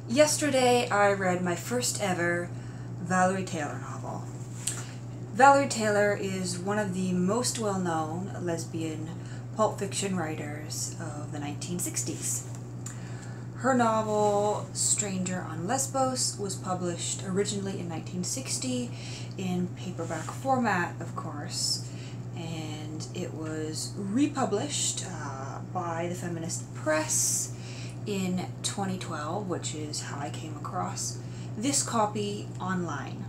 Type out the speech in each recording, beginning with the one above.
Yesterday I read my first ever Valerie Taylor novel. Valerie Taylor is one of the most well-known lesbian pulp fiction writers of the 1960s. Her novel, Stranger on Lesbos, was published originally in 1960 in paperback format, of course, and it was republished by the feminist press in 2012, which is how I came across this copy online.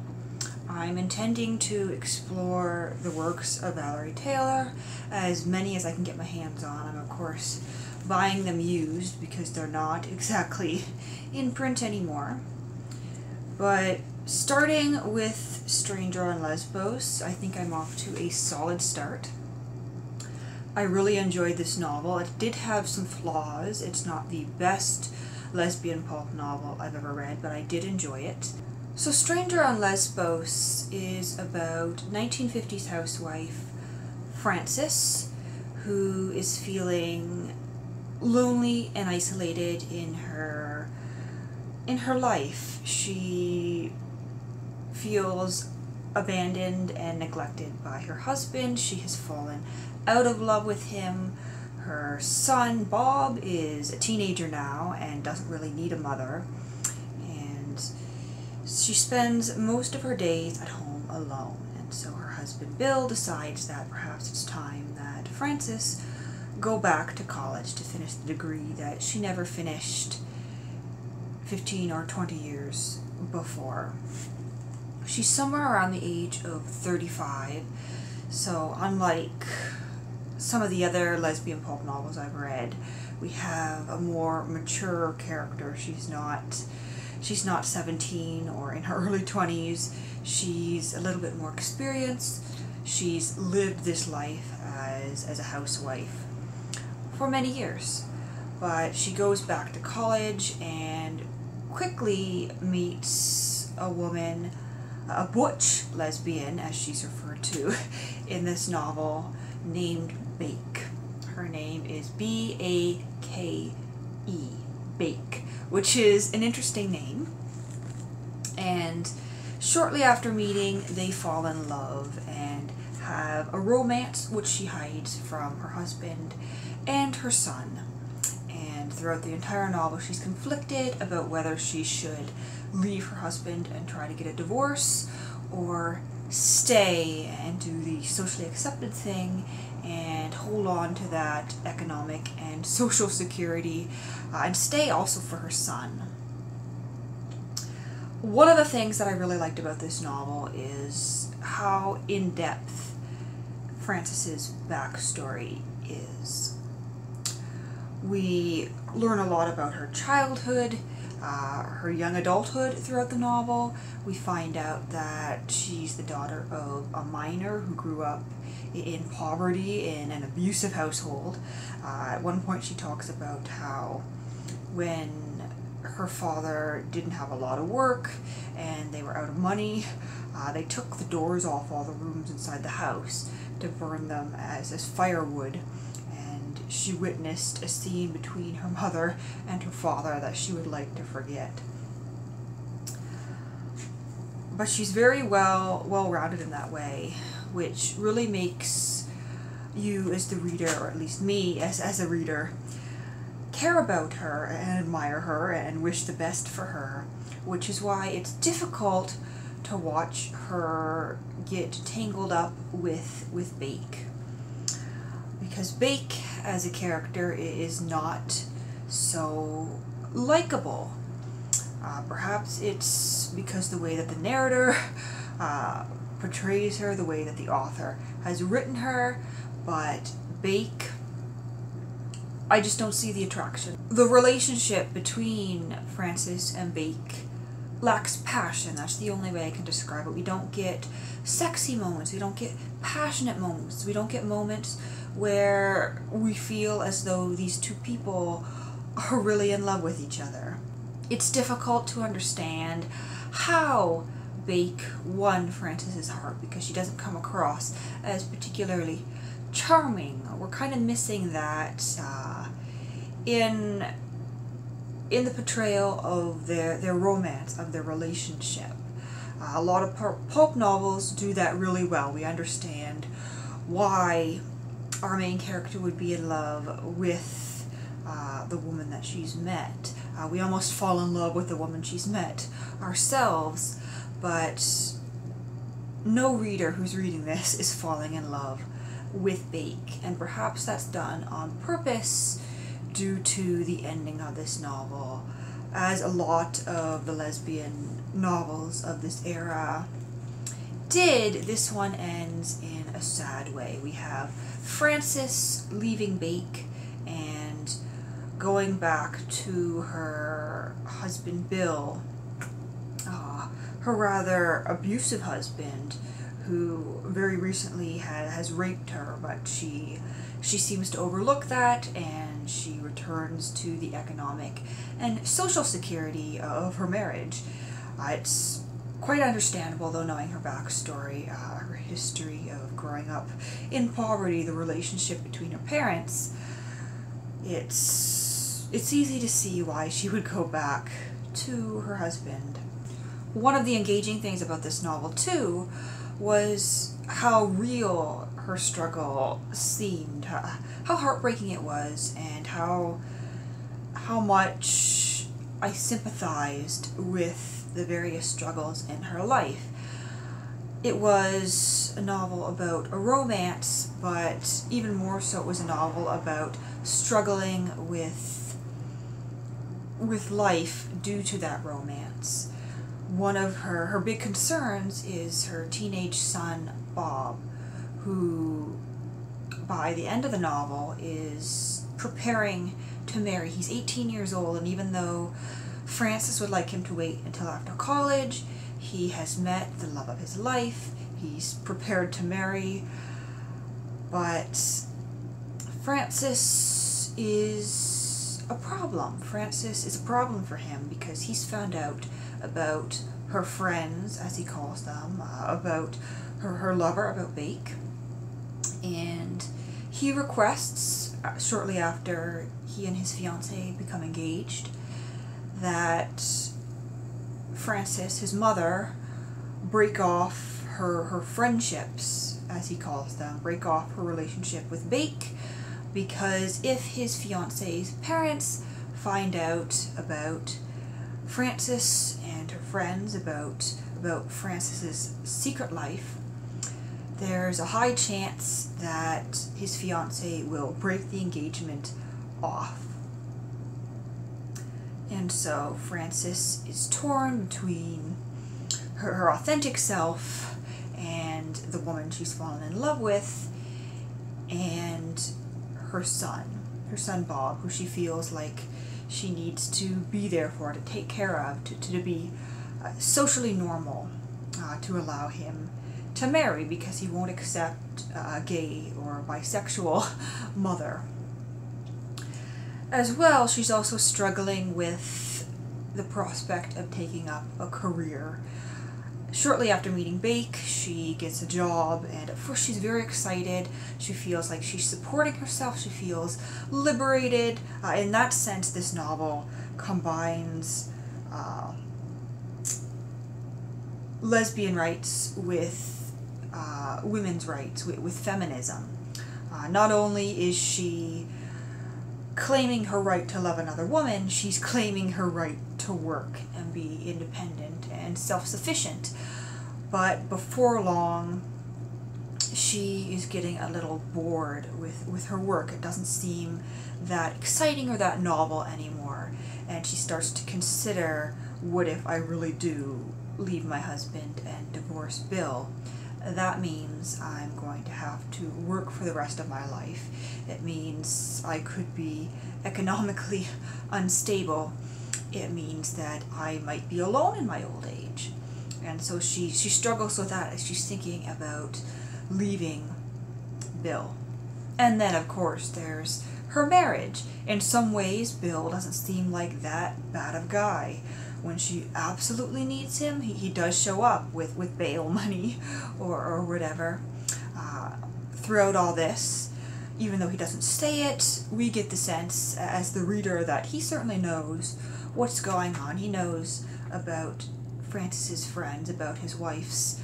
I'm intending to explore the works of Valerie Taylor, as many as I can get my hands on. I'm of course buying them used because they're not exactly in print anymore. But starting with Stranger on Lesbos, I think I'm off to a solid start. I really enjoyed this novel. It did have some flaws. It's not the best lesbian pulp novel I've ever read, but I did enjoy it. So Stranger on Lesbos is about 1950s housewife Frances, who is feeling lonely and isolated in her life. She feels abandoned and neglected by her husband. She has fallen out of love with him. Her son, Bob, is a teenager now and doesn't really need a mother. And she spends most of her days at home alone. And so her husband, Bill, decides that perhaps it's time that Frances go back to college to finish the degree that she never finished 15 or 20 years before. She's somewhere around the age of 35, so unlike some of the other lesbian pulp novels I've read, we have a more mature character. She's not 17 or in her early 20s. She's a little bit more experienced. She's lived this life as a housewife for many years. But she goes back to college and quickly meets a woman, a butch lesbian, as she's referred to in this novel, named Bake. Her name is B-A-K-E, Bake, which is an interesting name. And shortly after meeting, they fall in love and have a romance which she hides from her husband and her son. And throughout the entire novel, she's conflicted about whether she should leave her husband and try to get a divorce, or stay and do the socially accepted thing and hold on to that economic and social security and stay also for her son. One of the things that I really liked about this novel is how in-depth Frances's backstory is. We learn a lot about her childhood, her young adulthood throughout the novel. We find out that she's the daughter of a miner who grew up in poverty in an abusive household. At one point she talks about how when her father didn't have a lot of work and they were out of money, they took the doors off all the rooms inside the house to burn them as firewood. She witnessed a scene between her mother and her father that she would like to forget. But she's very well-rounded in that way, which really makes you as the reader, or at least me as a reader, care about her and admire her and wish the best for her, which is why it's difficult to watch her get tangled up with Bake. Because Bake as a character is not so likable. Perhaps it's because the way that the narrator portrays her, the way that the author has written her, but Bake, I just don't see the attraction. The relationship between Frances and Bake lacks passion. That's the only way I can describe it. We don't get sexy moments. We don't get passionate moments. We don't get moments where we feel as though these two people are really in love with each other. It's difficult to understand how Bake won Frances's heart because she doesn't come across as particularly charming. We're kind of missing that in in the portrayal of their romance, of their relationship. A lot of pulp novels do that really well. We understand why our main character would be in love with the woman that she's met. We almost fall in love with the woman she's met ourselves, but no reader who's reading this is falling in love with Bake, and perhaps that's done on purpose due to the ending of this novel. As a lot of the lesbian novels of this era did, this one ends in a sad way. We have Frances leaving Bake and going back to her husband Bill, her rather abusive husband, who very recently has raped her, but she seems to overlook that, and she returns to the economic and social security of her marriage. It's quite understandable, though, knowing her backstory, her history of growing up in poverty, the relationship between her parents. It's easy to see why she would go back to her husband. One of the engaging things about this novel, too, was how real her struggle seemed, how heartbreaking it was, and how much I sympathized with the various struggles in her life. It was a novel about a romance, but even more so it was a novel about struggling with life due to that romance. One of her big concerns is her teenage son, Bob, who by the end of the novel is preparing to marry. He's 18 years old, and even though Frances would like him to wait until after college, he has met the love of his life. He's prepared to marry, but Frances is a problem. Frances is a problem for him because he's found out about her friends, as he calls them, about her lover, about Bake, and he requests, shortly after he and his fiancée become engaged, that Frances, his mother, break off her friendships, as he calls them, break off her relationship with Bake, because if his fiancée's parents find out about Frances and her friends, about Frances's secret life, there's a high chance that his fiancée will break the engagement off. And so Frances is torn between her authentic self and the woman she's fallen in love with, and her son Bob, who she feels like she needs to be there for, to take care of, to be socially normal, to allow him to marry, because he won't accept a gay or bisexual mother. As well, she's also struggling with the prospect of taking up a career. Shortly after meeting Bake, she gets a job, and at first she's very excited. She feels like she's supporting herself. She feels liberated. In that sense, this novel combines lesbian rights with women's rights, with feminism. Not only is she claiming her right to love another woman, she's claiming her right to work and be independent and self-sufficient. But before long, she is getting a little bored with her work. It doesn't seem that exciting or that novel anymore, and she starts to consider, what if I really do leave my husband and divorce Bill? That means I'm going to have to work for the rest of my life. It means I could be economically unstable. It means that I might be alone in my old age. And so she struggles with that as she's thinking about leaving Bill. And then, of course, there's her marriage. In some ways, Bill doesn't seem like that bad of a guy. When she absolutely needs him, he does show up with bail money or whatever. Throughout all this, even though he doesn't say it, we get the sense as the reader that he certainly knows what's going on. He knows about Francis's friends, about his wife's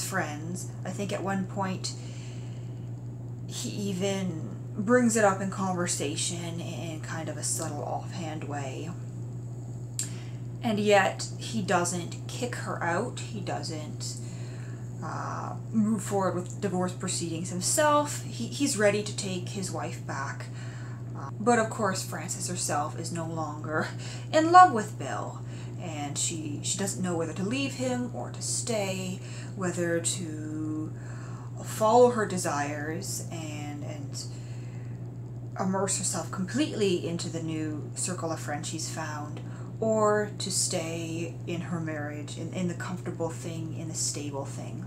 friends. I think at one point he even brings it up in conversation in kind of a subtle offhand way. And yet he doesn't kick her out. He doesn't move forward with divorce proceedings himself. He's ready to take his wife back. But of course Frances herself is no longer in love with Bill. And she doesn't know whether to leave him or to stay, whether to follow her desires and immerse herself completely into the new circle of friends she's found, or to stay in her marriage, in the comfortable thing, in the stable thing.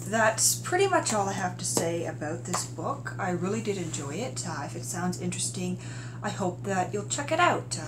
That's pretty much all I have to say about this book. I really did enjoy it. If it sounds interesting, I hope that you'll check it out.